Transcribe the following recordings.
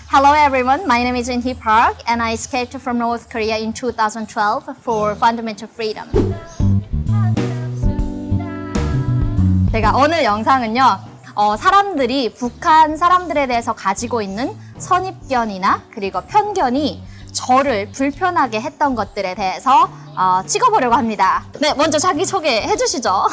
Hello everyone, my name is In-hee Park and I escaped from North Korea in 2012 for fundamental freedom. 제가 오늘 영상은요, 사람들이 북한 사람들에 대해서 가지고 있는 선입견이나 그리고 편견이 저를 불편하게 했던 것들에 대해서 찍어보려고 합니다. 네, 먼저 자기소개 해주시죠.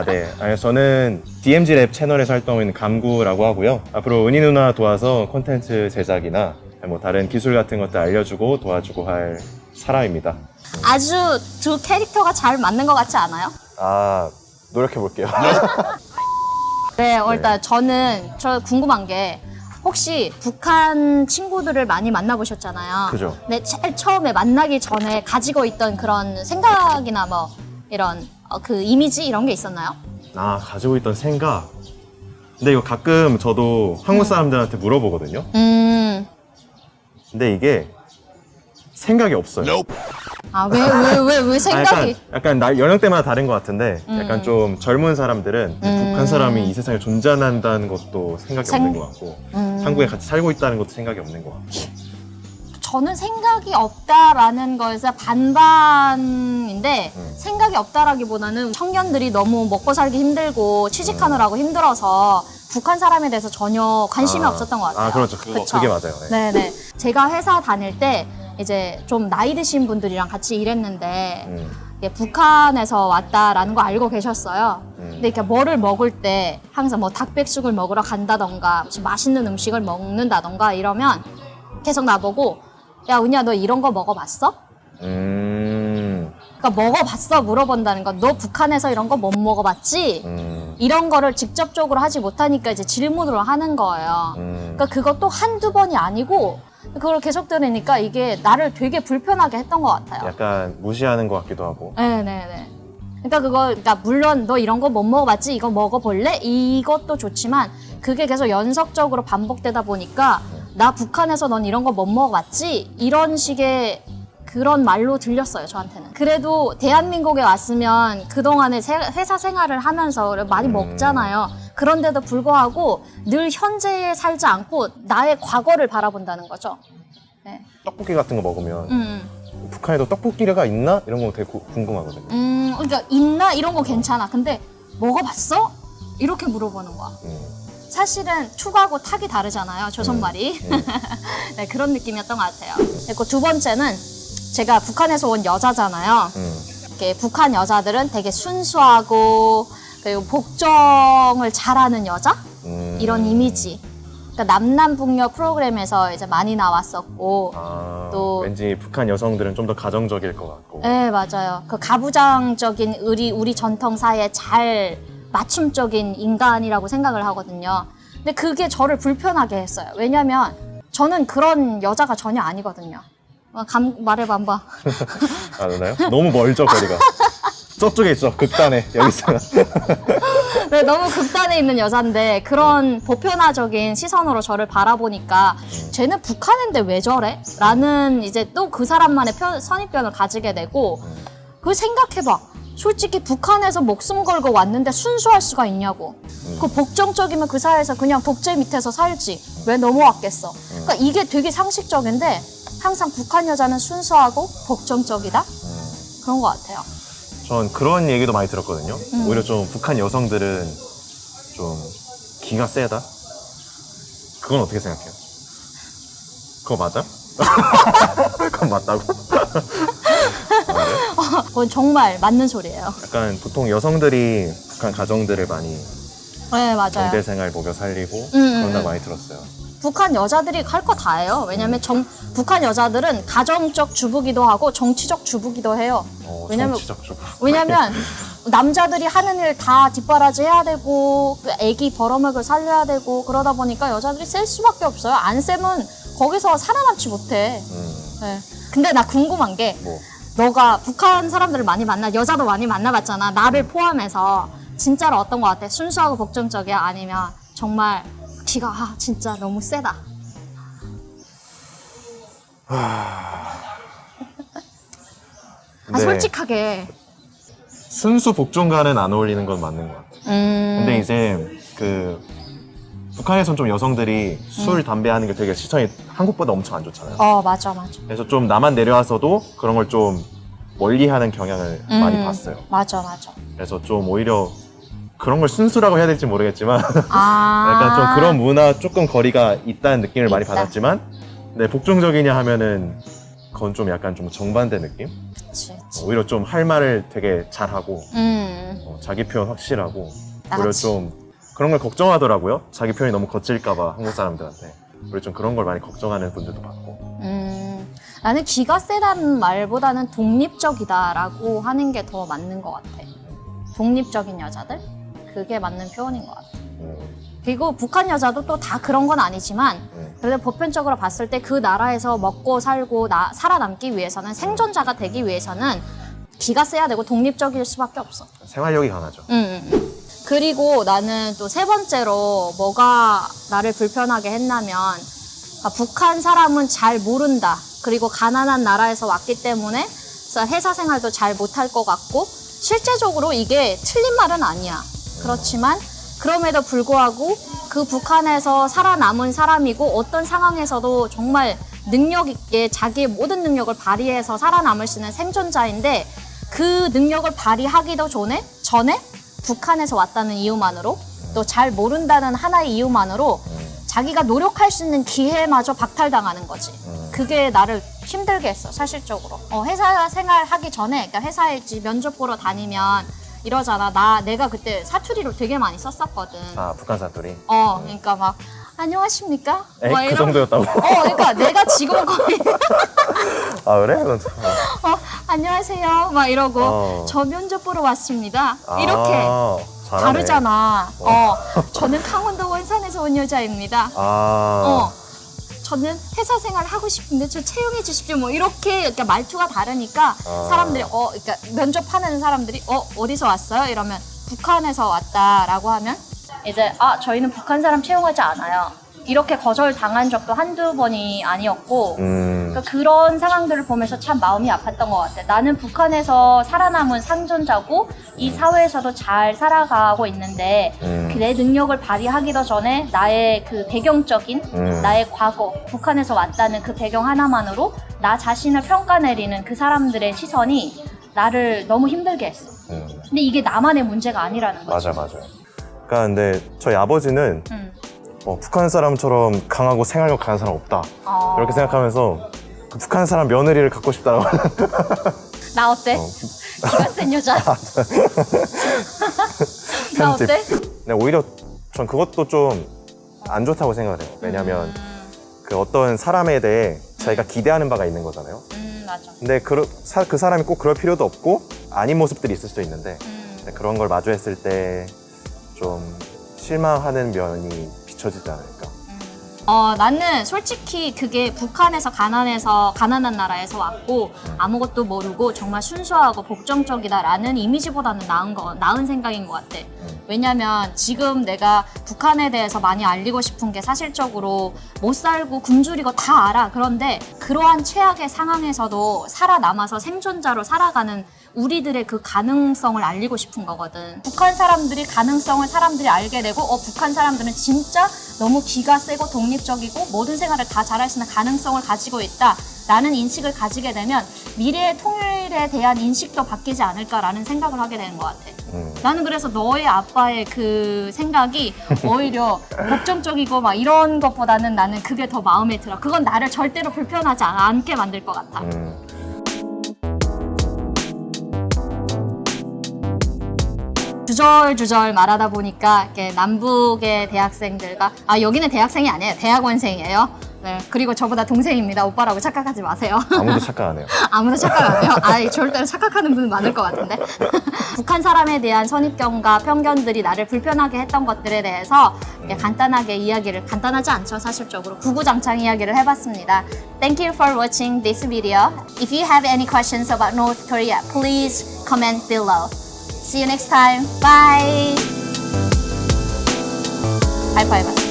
네. 저는 DMZ 랩 채널에서 활동하고 있는 감구라고 하고요. 앞으로 은희 누나 도와서 콘텐츠 제작이나 뭐 다른 기술 같은 것들 알려주고 도와주고 할 사람입니다. 아주 두 캐릭터가 잘 맞는 것 같지 않아요? 노력해볼게요. 네, 일단 저 궁금한 게 혹시 북한 친구들을 많이 만나보셨잖아요. 그죠. 근데 제일 처음에 만나기 전에 가지고 있던 그런 생각이나 뭐 이런 그 이미지 이런 게 있었나요? 가지고 있던 생각. 근데 이거 가끔 저도 한국 사람들한테 물어보거든요. 근데 이게 생각이 없어요. 왜 생각이? 약간 연령대마다 다른 것 같은데 약간 좀 젊은 사람들은 북한 사람이 이 세상에 존재한다는 것도 생각이 없는 것 같고 한국에 같이 살고 있다는 것도 생각이 없는 것 같고. 저는 생각이 없다라는 거에서 반반인데 생각이 없다라기보다는 청년들이 너무 먹고 살기 힘들고 취직하느라고 힘들어서 북한 사람에 대해서 전혀 관심이 없었던 것 같아요. 그렇죠. 그게 맞아요. 네. 네네. 제가 회사 다닐 때 이제 좀 나이 드신 분들이랑 같이 일했는데 이게 북한에서 왔다라는 거 알고 계셨어요. 근데 이렇게 뭐를 먹을 때 항상 뭐 닭백숙을 먹으러 간다던가 무슨 맛있는 음식을 먹는다던가 이러면 계속 나보고 야 은희야 너 이런 거 먹어봤어? 그러니까 먹어봤어 물어본다는 건 너 북한에서 이런 거 못 먹어봤지? 이런 거를 직접적으로 하지 못하니까 이제 질문으로 하는 거예요. 그러니까 그것도 한두 번이 아니고 그걸 계속 들으니까 이게 나를 되게 불편하게 했던 것 같아요. 약간 무시하는 것 같기도 하고. 네네네. 그러니까 물론 너 이런 거 못 먹어봤지? 이거 먹어볼래? 이것도 좋지만 그게 계속 연속적으로 반복되다 보니까 나 북한에서 넌 이런 거 못 먹어봤지? 이런 식의 그런 말로 들렸어요, 저한테는. 그래도 대한민국에 왔으면 그동안에 회사 생활을 하면서 많이 먹잖아요. 그런데도 불구하고 늘 현재에 살지 않고 나의 과거를 바라본다는 거죠. 네. 떡볶이 같은 거 먹으면 북한에도 떡볶이가 있나? 이런 거 되게 궁금하거든요. 그러니까 있나? 이런 거 괜찮아. 근데 먹어봤어? 이렇게 물어보는 거야. 사실은 축하고 탁이 다르잖아요, 조선말이. 네, 그런 느낌이었던 것 같아요. 그리고 두 번째는 제가 북한에서 온 여자잖아요. 이렇게 북한 여자들은 되게 순수하고 그리고 복정을 잘하는 여자? 이런 이미지. 그러니까 남남북녀 프로그램에서 이제 많이 나왔었고 또 왠지 북한 여성들은 좀 더 가정적일 것 같고. 네, 맞아요. 그 가부장적인 우리 전통사에 잘 맞춤적인 인간이라고 생각을 하거든요. 근데 그게 저를 불편하게 했어요. 왜냐면 저는 그런 여자가 전혀 아니거든요. 말해봐 한번. 알아요? 너무 멀죠, 거리가. 저쪽에 있죠, 극단에. 여기 있어요. 네, 너무 극단에 있는 여잔데 그런 보편화적인 시선으로 저를 바라보니까 쟤는 북한인데 왜 저래? 라는 이제 또 그 사람만의 선입견을 가지게 되고 그걸 생각해봐. 솔직히 북한에서 목숨 걸고 왔는데 순수할 수가 있냐고. 그 복정적이면 그 사회에서 그냥 독재 밑에서 살지. 왜 넘어왔겠어? 그러니까 이게 되게 상식적인데 항상 북한 여자는 순수하고 복정적이다? 그런 것 같아요. 전 그런 얘기도 많이 들었거든요. 오히려 좀 북한 여성들은 좀 기가 세다? 그건 어떻게 생각해요? 그거 맞아? 그건 맞다고? 그건 정말 맞는 소리예요. 약간 보통 여성들이 북한 가정들을 많이 네, 맞아요. 경제 생활 먹여 살리고 그런다고 많이 들었어요. 북한 여자들이 할 거 다 해요. 왜냐면 북한 여자들은 가정적 주부기도 하고 정치적 주부기도 해요. 정치적 주부. 왜냐면 남자들이 하는 일 다 뒷바라지 해야 되고 애기 벌어먹을 살려야 되고 그러다 보니까 여자들이 셀 수밖에 없어요. 안 세면 거기서 살아남지 못해. 네. 근데 나 궁금한 게 뭐? 너가 북한 사람들을 많이 여자도 많이 만나봤잖아. 나를 포함해서 진짜로 어떤 것 같아? 순수하고 복정적이야? 아니면 정말 기가 진짜 너무 세다? 네. 솔직하게. 순수 복종과는 안 어울리는 건 맞는 것 같아요. 근데 이제 북한에선 좀 여성들이 술, 담배 하는 게 되게 시선이 한국보다 엄청 안 좋잖아요. 맞아. 그래서 좀 남한 내려와서도 그런 걸 좀 멀리하는 경향을 많이 봤어요. 맞아. 그래서 좀 오히려 그런 걸 순수라고 해야 될지 모르겠지만 아. 약간 좀 그런 문화 조금 거리가 있다는 느낌을 많이 있다. 받았지만 네, 복종적이냐 하면은 그건 좀 약간 좀 정반대 느낌? 그치. 오히려 좀 할 말을 되게 잘하고 자기 표현 확실하고 오히려 나같이. 좀 그런 걸 걱정하더라고요. 자기 표현이 너무 거칠까 봐 한국 사람들한테. 오히려 좀 그런 걸 많이 걱정하는 분들도 많고. 나는 기가 세다는 말보다는 독립적이다라고 하는 게 더 맞는 것 같아. 독립적인 여자들? 그게 맞는 표현인 것 같아. 그리고 북한 여자도 또 다 그런 건 아니지만 그래도 보편적으로 봤을 때 그 나라에서 먹고 살고 살아남기 위해서는 생존자가 되기 위해서는 기가 세야 되고 독립적일 수밖에 없어. 생활력이 강하죠. 그리고 나는 또 세 번째로 뭐가 나를 불편하게 했냐면 북한 사람은 잘 모른다. 그리고 가난한 나라에서 왔기 때문에 회사 생활도 잘 못할 것 같고 실제적으로 이게 틀린 말은 아니야. 그렇지만 그럼에도 불구하고 그 북한에서 살아남은 사람이고 어떤 상황에서도 정말 능력 있게 자기의 모든 능력을 발휘해서 살아남을 수 있는 생존자인데 그 능력을 발휘하기도 전에 북한에서 왔다는 이유만으로 또 잘 모른다는 하나의 이유만으로 자기가 노력할 수 있는 기회마저 박탈당하는 거지. 그게 나를 힘들게 했어, 사실적으로. 회사 생활 하기 전에, 그러니까 회사에 면접 보러 다니면 이러잖아. 내가 그때 사투리로 되게 많이 썼었거든. 아, 북한 사투리? 그러니까 막, 안녕하십니까? 막 그 정도였다고? 그러니까 내가 지금 거의. 아, 그래? 안녕하세요. 막 이러고, 저 면접 보러 왔습니다. 이렇게. 잘하네. 다르잖아. 저는 강원도 원산에서 온 여자입니다. 저는 회사 생활 하고 싶은데 저 채용해 주십시오. 뭐 이렇게 그러니까 말투가 다르니까 사람들이 그러니까 면접하는 사람들이 어디서 왔어요? 이러면 북한에서 왔다라고 하면 이제 저희는 북한 사람 채용하지 않아요. 이렇게 거절 당한 적도 한두 번이 아니었고 그러니까 그런 상황들을 보면서 참 마음이 아팠던 것 같아. 나는 북한에서 살아남은 상존자고 이 사회에서도 잘 살아가고 있는데 내 능력을 발휘하기도 전에 나의 그 배경적인 나의 과거, 북한에서 왔다는 그 배경 하나만으로 나 자신을 평가 내리는 그 사람들의 시선이 나를 너무 힘들게 했어. 근데 이게 나만의 문제가 아니라는 거지. 맞아. 그러니까 근데 저희 아버지는 북한 사람처럼 강하고 생활력 강한 사람 없다. 이렇게 생각하면서 그 북한 사람 며느리를 갖고 싶다라고. 나 어때? 기가 센 여자. 나 어때? 네, 오히려 전 그것도 좀 안 좋다고 생각을 해요. 왜냐면 그 어떤 사람에 대해 자기가 기대하는 바가 있는 거잖아요. 맞아. 근데 그 사람이 꼭 그럴 필요도 없고 아닌 모습들이 있을 수도 있는데 그런 걸 마주했을 때 좀 실망하는 면이 비춰지지 않을까. 나는 솔직히 그게 북한에서 가난한 나라에서 왔고 아무것도 모르고 정말 순수하고 복정적이다라는 이미지보다는 나은 생각인 것 같아. 왜냐면 지금 내가 북한에 대해서 많이 알리고 싶은 게 사실적으로 못 살고 굶주리고 다 알아. 그런데 그러한 최악의 상황에서도 살아남아서 생존자로 살아가는 우리들의 그 가능성을 알리고 싶은 거거든. 북한 사람들이 가능성을 사람들이 알게 되고 북한 사람들은 진짜 너무 기가 세고 독립적이고 모든 생활을 다 잘할 수 있는 가능성을 가지고 있다라는 인식을 가지게 되면 미래의 통일에 대한 인식도 바뀌지 않을까라는 생각을 하게 되는 것 같아. 나는 그래서 너의 아빠의 그 생각이 오히려 걱정적이고 막 이런 것보다는 나는 그게 더 마음에 들어. 그건 나를 절대로 불편하지 않게 만들 것 같아. 주절주절 말하다 보니까 이렇게 남북의 대학생들과 여기는 대학생이 아니에요. 대학원생이에요. 네, 그리고 저보다 동생입니다. 오빠라고 착각하지 마세요. 아무도 착각 안 해요. 아무도 착각 안 해요? 절대로 착각하는 분은 많을 것 같은데. 북한 사람에 대한 선입견과 편견들이 나를 불편하게 했던 것들에 대해서 간단하게 간단하지 않죠, 사실적으로. 구구장창 이야기를 해봤습니다. Thank you for watching this video. If you have any questions about North Korea, please comment below. See you next time. Bye. 하이파이브.